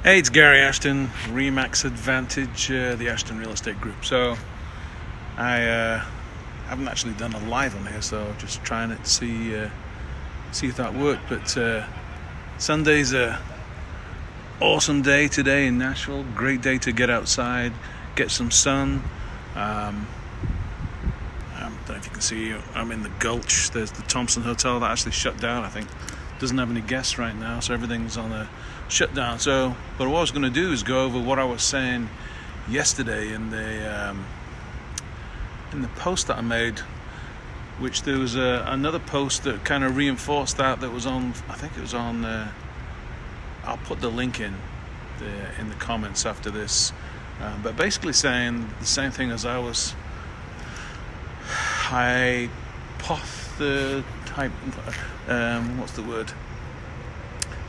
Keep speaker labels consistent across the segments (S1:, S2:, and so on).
S1: Hey, it's Gary Ashton, Remax Advantage, the Ashton Real Estate Group. So I haven't actually done a live on here, so just trying it to see if that worked. But Sunday's a awesome day today in Nashville. Great day to get outside, get some sun. I don't know if you can see, I'm in the Gulch. There's the Thompson Hotel that actually shut down, I think. Doesn't have any guests right now, so everything's on a shutdown. So, but what I was going to do is go over what I was saying yesterday in the post that I made, which there was another post that kind of reinforced that was on. I think it was on. I'll put the link in the comments after this, but basically saying the same thing as I was. What's the word?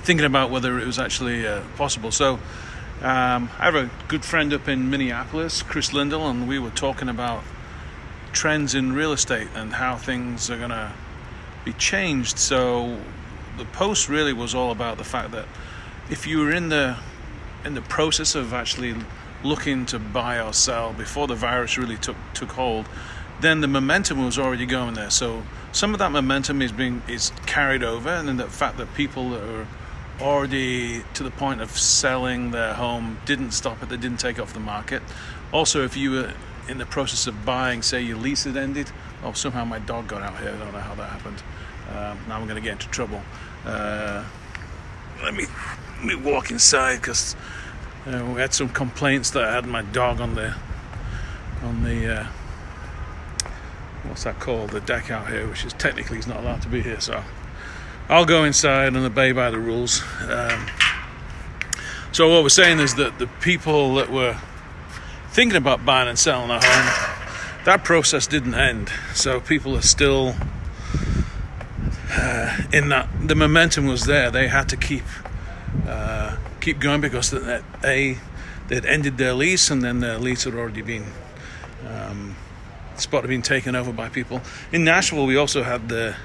S1: Thinking about whether it was actually possible. So I have a good friend up in Minneapolis, Chris Lindell, and we were talking about trends in real estate and how things are going to be changed. So the post really was all about the fact that if you were in the process of actually looking to buy or sell before the virus really took hold, then the momentum was already going there. So some of that momentum is carried over, and then the fact that people that are already to the point of selling their home didn't stop it, they didn't take off the market. Also, if you were in the process of buying, say your lease had ended, somehow my dog got out here, I don't know how that happened. Now I'm going to get into trouble. Let me walk inside, because we had some complaints that I had my dog on the what's that called, the deck out here, which is technically he's not allowed to be here, so I'll go inside and obey by the rules. So what we're saying is that the people that were thinking about buying and selling a home, that process didn't end. So people are still in that. The momentum was there. They had to keep going, because they'd ended their lease, and then their lease had already been spot had been taken over by people. In Nashville, we also had the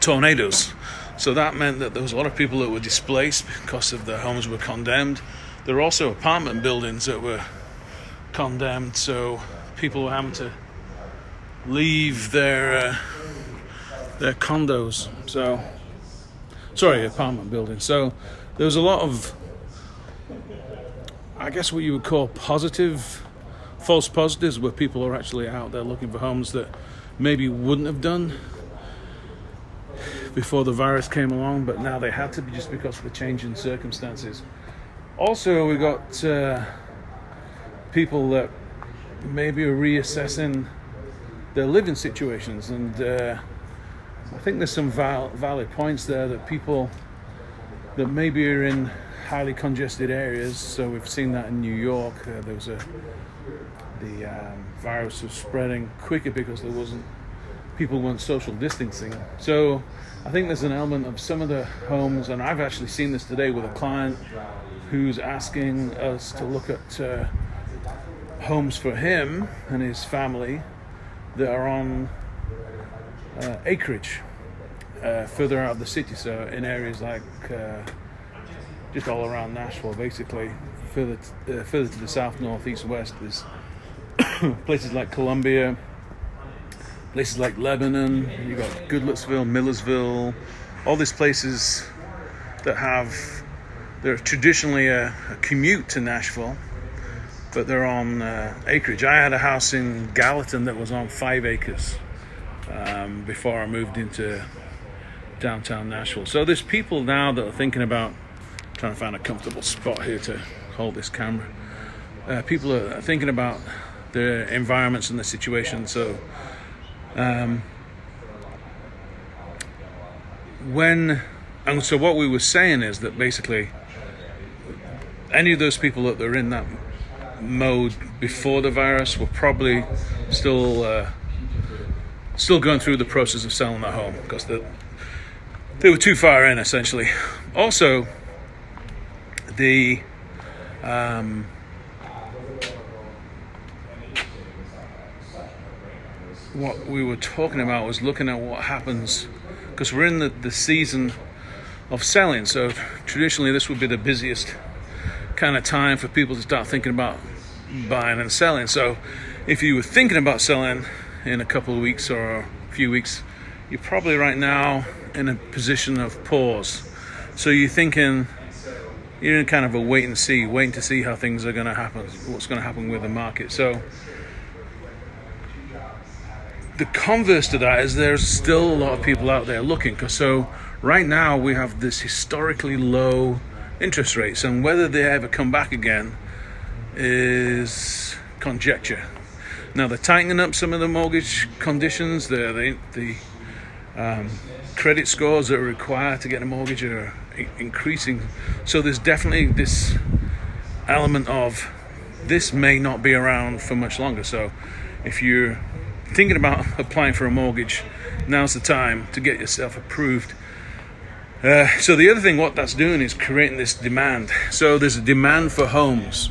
S1: tornadoes. So that meant that there was a lot of people that were displaced because of their homes were condemned. There were also apartment buildings that were condemned, so people were having to leave their condos. Apartment buildings. So there was a lot of, I guess, what you would call false positives, where people are actually out there looking for homes that maybe wouldn't have done before the virus came along, but now they had to be just because of the change in circumstances. Also, we got people that maybe are reassessing their living situations, and I think there's some valid points there, that people that maybe are in highly congested areas. So we've seen that in New York. The virus was spreading quicker because people weren't social distancing. So I think there's an element of some of the homes, and I've actually seen this today with a client who's asking us to look at homes for him and his family that are on acreage further out of the city, so in areas like just all around Nashville, basically further to the south, north, east, west. There's places like Columbia, places like Lebanon. You've got Goodlettsville, Millersville, all these places that they're traditionally a commute to Nashville, but they're on acreage. I had a house in Gallatin that was on 5 acres before I moved into downtown Nashville. So there's people now that are thinking about, trying to find a comfortable spot here to hold this camera. People are thinking about their environments and the situation. So what we were saying is that basically any of those people that are in that mode before the virus were probably still going through the process of selling their home, because they were too far in, essentially. Also, what we were talking about was looking at what happens, because we're in the season of selling. So traditionally this would be the busiest kind of time for people to start thinking about buying and selling. So if you were thinking about selling in a couple of weeks or a few weeks, you're probably right now in a position of pause. So you're in kind of a waiting to see how things are going to happen, what's going to happen with the market. So the converse to that is there's still a lot of people out there looking. So right now we have this historically low interest rates, and whether they ever come back again is conjecture. Now they're tightening up some of the mortgage conditions. The credit scores that are required to get a mortgage are increasing. So there's definitely this element of this may not be around for much longer. So if you're thinking about applying for a mortgage, now's the time to get yourself approved. So the other thing, what that's doing is creating this demand. So there's a demand for homes.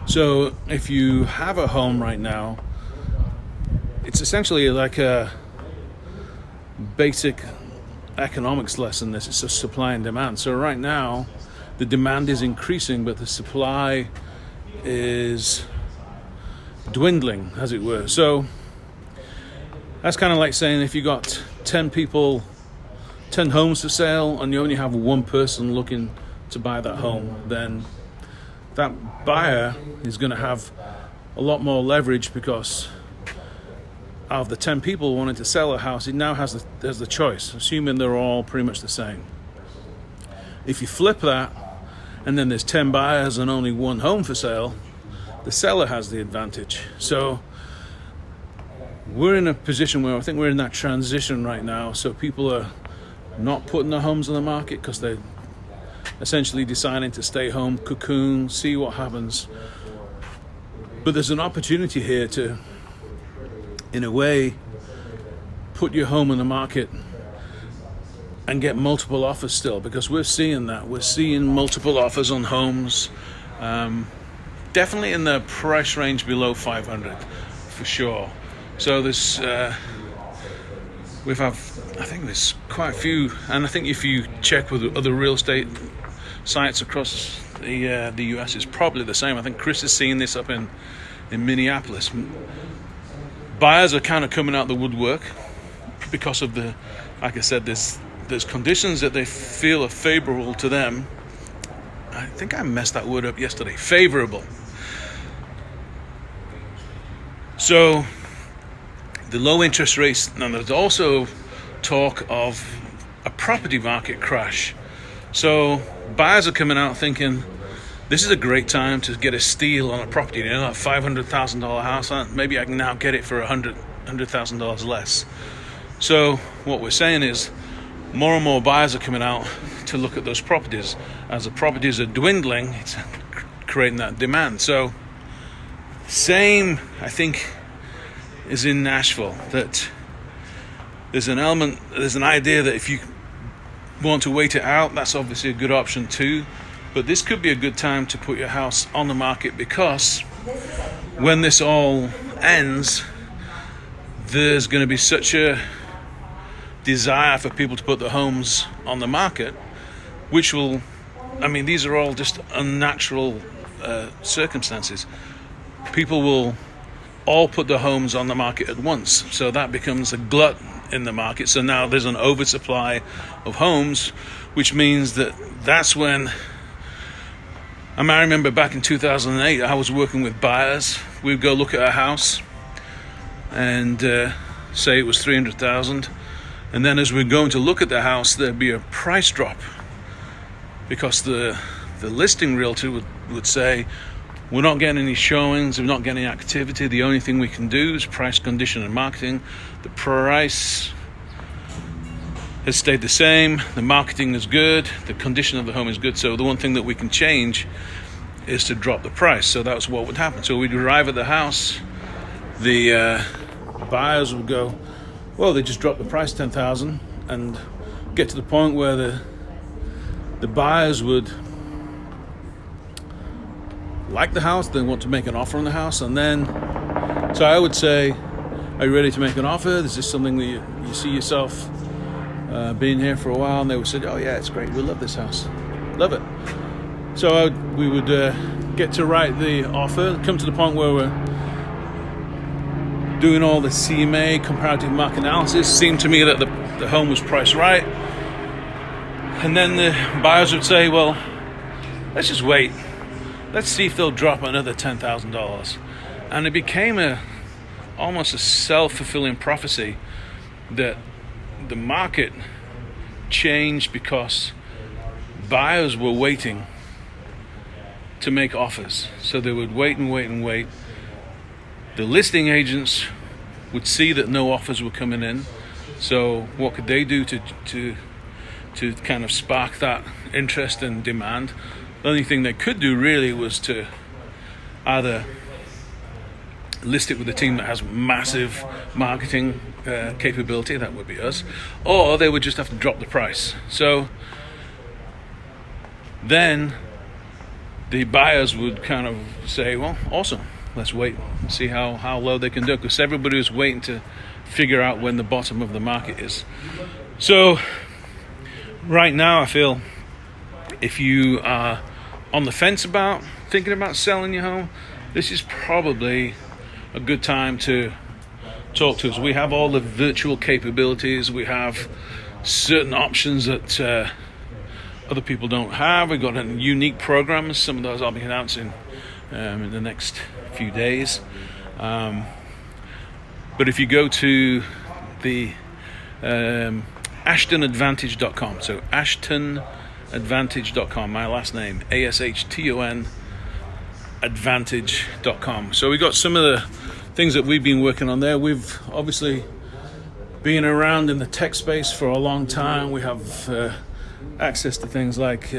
S1: So if you have a home right now, it's essentially like a basic economics lesson. This is a supply and demand. So right now the demand is increasing, but the supply is dwindling, as it were. So that's kind of like saying if you got 10 homes for sale and you only have one person looking to buy that home, then that buyer is going to have a lot more leverage, because out of the 10 people wanting to sell a house, it now has the choice, assuming they're all pretty much the same. If you flip that and then there's 10 buyers and only one home for sale, the seller has the advantage. So we're in a position where I think we're in that transition right now. So people are not putting their homes on the market because they're essentially deciding to stay home, cocoon, see what happens. But there's an opportunity here to, in a way, put your home on the market and get multiple offers still, because we're seeing that. We're seeing multiple offers on homes, definitely in the price range below 500 for sure. So there's I think there's quite a few, and I think if you check with other real estate sites across the US, it's probably the same. I think Chris is seeing this up in Minneapolis. Buyers are kind of coming out the woodwork because of like I said, there's conditions that they feel are favorable to them. I think I messed that word up yesterday. Favorable. So the low interest rates, and there's also talk of a property market crash. So buyers are coming out thinking this is a great time to get a steal on a property. You know, that $500,000 house, maybe I can now get it for $100,000 less. So what we're saying is more and more buyers are coming out to look at those properties. As the properties are dwindling, it's creating that demand. So same, I think, is in Nashville, that there's an idea that if you want to wait it out, that's obviously a good option too. But this could be a good time to put your house on the market, because when this all ends, there's going to be such a desire for people to put their homes on the market, which will, these are all just unnatural circumstances. People will all put their homes on the market at once, so that becomes a glut in the market. So now there's an oversupply of homes, which means that's when I remember back in 2008, I was working with buyers. We'd go look at a house and say it was $300,000, and then as we're going to look at the house, there'd be a price drop, because the listing realtor would say, we're not getting any showings, we're not getting any activity, the only thing we can do is price, condition, and marketing. The price has stayed the same, the marketing is good, the condition of the home is good, so the one thing that we can change is to drop the price. So that's what would happen. So we'd arrive at the house, the buyers would go, well, they just dropped the price $10,000, and get to the point where the buyers would like the house, they want to make an offer on the house, and then, so I would say, are you ready to make an offer? Is this something that you see yourself been here for a while, and they would say, "Oh yeah, it's great. We love this house, love it." So we would get to write the offer, come to the point where we're doing all the CMA, comparative market analysis. Seemed to me that the home was priced right, and then the buyers would say, "Well, let's just wait. Let's see if they'll drop another $10,000." And it became almost a self-fulfilling prophecy that the market changed because buyers were waiting to make offers. So they would wait and wait and wait. The listing agents would see that no offers were coming in. So what could they do to kind of spark that interest and demand? The only thing they could do really was to either list it with a team that has massive marketing capability, that would be us, or they would just have to drop the price. So then the buyers would kind of say, "Well, awesome, let's wait and see how low they can do it," because everybody was waiting to figure out when the bottom of the market is. So right now I feel if you are on the fence about thinking about selling your home, this is probably a good time to talk to us. We have all the virtual capabilities. We have certain options that other people don't have. We've got a unique programs. Some of those I'll be announcing in the next few days. But if you go to the AshtonAdvantage.com, so AshtonAdvantage.com, my last name, ASHTON Advantage.com. So we got some of the things that we've been working on there. We've obviously been around in the tech space for a long time. We have access to things like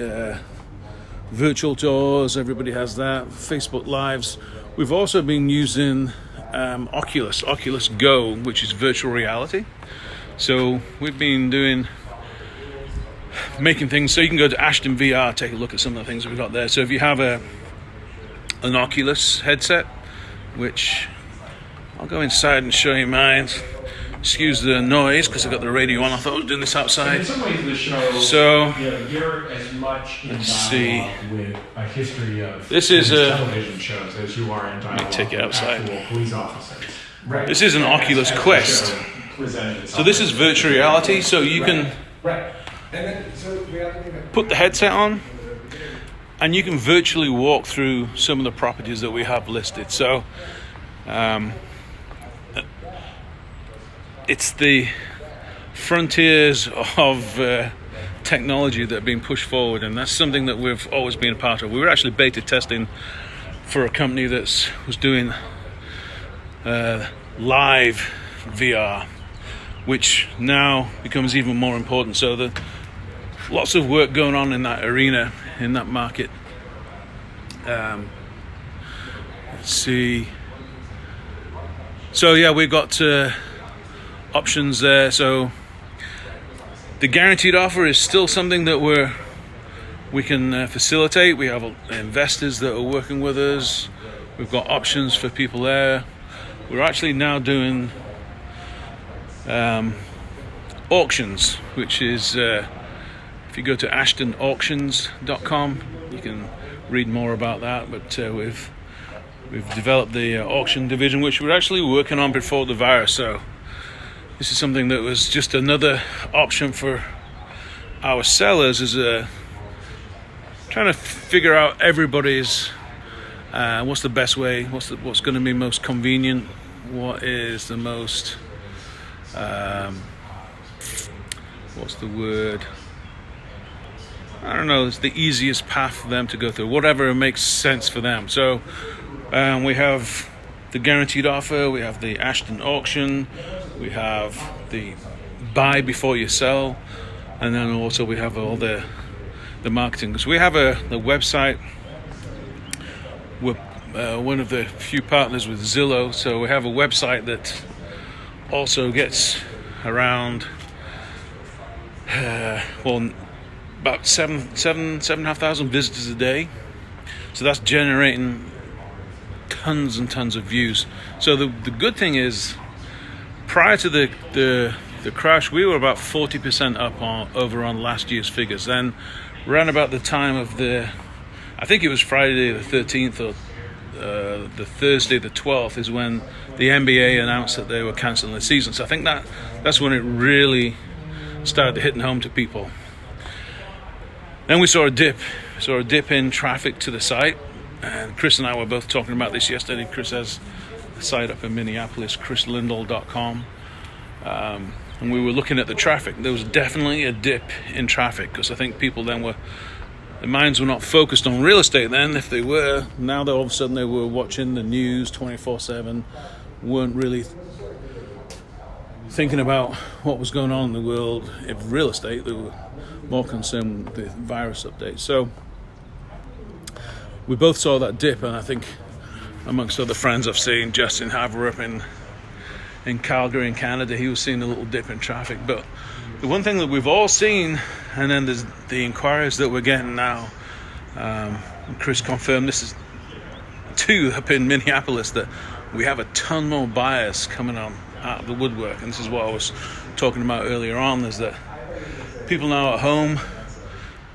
S1: virtual tours. Everybody has that. Facebook Lives. We've also been using Oculus Go, which is virtual reality. So we've been making things so you can go to Ashton VR, take a look at some of the things that we've got there. So if you have an Oculus headset, which I'll go inside and show you mine. Excuse the noise because I've got the radio on. I thought I was doing this outside.
S2: In some ways, the show,
S1: so
S2: you're as much in
S1: let's
S2: dialogue with a history of
S1: this is
S2: television shows as you are in dialogue
S1: let me take it outside.
S2: with actual police officers. Right.
S1: This is an Oculus Quest. So this is virtual reality. So you can put the headset on, and you can virtually walk through some of the properties that we have listed. So it's the frontiers of technology that are being pushed forward, and that's something that we've always been a part of. We were actually beta testing for a company that was doing live VR, which now becomes even more important. So lots of work going on in that arena, in that market. Let's see. So yeah, we've got options there. So the guaranteed offer is still something that we can facilitate. We have investors that are working with us. We've got options for people there. We're actually now doing auctions, which is if you go to AshtonAuctions.com, you can read more about that. But we've developed the auction division, which we're actually working on before the virus. So this is something that was just another option for our sellers, is trying to figure out everybody's what's the best way, what's going to be most convenient, what is the most what's the word? I don't know, it's the easiest path for them to go through, whatever makes sense for them. So we have the guaranteed offer, we have the Ashton auction, we have the buy before you sell, and then also we have all the marketing. Because we have a website, we're one of the few partners with Zillow, so we have a website that also gets around about 7,500 visitors a day. So that's generating tons and tons of views. So the good thing is, prior to the the crash, we were about 40% up over on last year's figures. Then, around about the time of I think it was Friday the 13th or the Thursday the 12th is when the NBA announced that they were cancelling the season. So I think that's when it really started hitting home to people. Then we saw a dip in traffic to the site, and Chris and I were both talking about this yesterday. Chris has a site up in Minneapolis, chrislindell.com, and we were looking at the traffic. There was definitely a dip in traffic because I think people then their minds were not focused on real estate then. If they were, now that all of a sudden they were watching the news 24/7, weren't really thinking about what was going on in the world of real estate. They were more concerned with the virus updates. So we both saw that dip, and I think amongst other friends I've seen, Justin Haver up in Calgary in Canada, he was seeing a little dip in traffic. But the one thing that we've all seen, and then there's the inquiries that we're getting now, Chris confirmed this is too up in Minneapolis, that we have a ton more buyers coming on out of the woodwork. And this is what I was talking about earlier on, is that people now at home,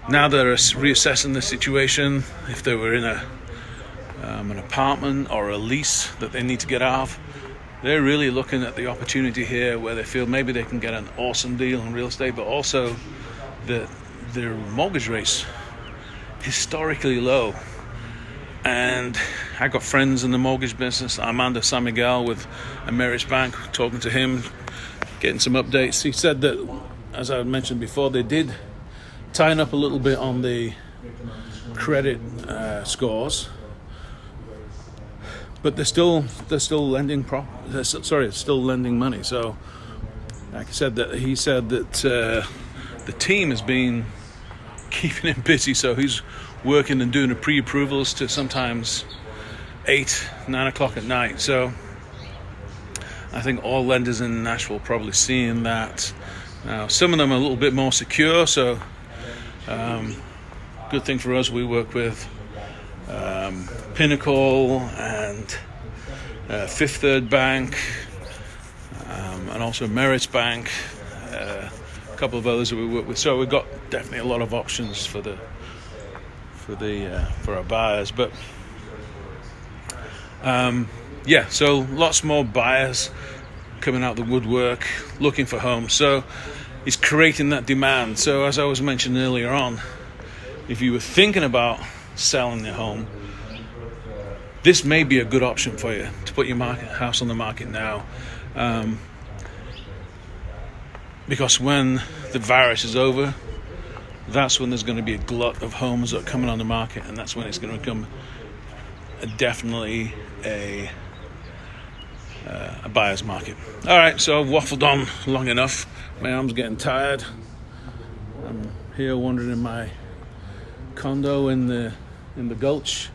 S1: now they're reassessing the situation. If they were in an apartment or a lease that they need to get out of, they're really looking at the opportunity here where they feel maybe they can get an awesome deal in real estate, but also their mortgage rates historically low. And I got friends in the mortgage business. Armando San Miguel with Ameris Bank, talking to him, getting some updates. He said that, as I mentioned before, they did tighten up a little bit on the credit scores, but they're still lending still lending money. So, like I said, he said that the team has been keeping him busy. So he's working and doing the pre-approvals to sometimes 8-9 o'clock at night. So I think all lenders in Nashville probably seeing that. Now, some of them are a little bit more secure, so good thing for us, we work with Pinnacle and Fifth Third Bank, and also Meritz Bank, a couple of others that we work with. So we've got definitely a lot of options for our buyers. But so lots more buyers coming out the woodwork looking for homes. So it's creating that demand. So as I was mentioning earlier on, if you were thinking about selling your home, this may be a good option for you to put your house on the market now, because when the virus is over, that's when there's going to be a glut of homes that are coming on the market, and that's when it's going to become definitely a buyer's market. All right, so I've waffled on long enough. My arm's getting tired. I'm here wandering in my condo in the Gulch.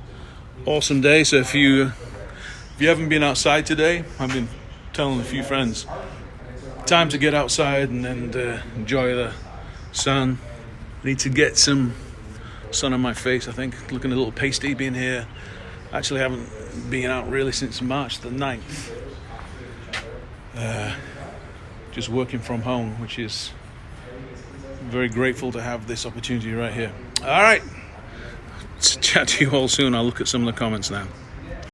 S1: Awesome day. So if you haven't been outside today, I've been telling a few friends, time to get outside and enjoy the sun. I need to get some sun on my face. I think looking a little pasty being here. Actually haven't been out really since March the 9th. Just working from home, which is very grateful to have this opportunity right here. All right. Chat to you all soon. I'll look at some of the comments now.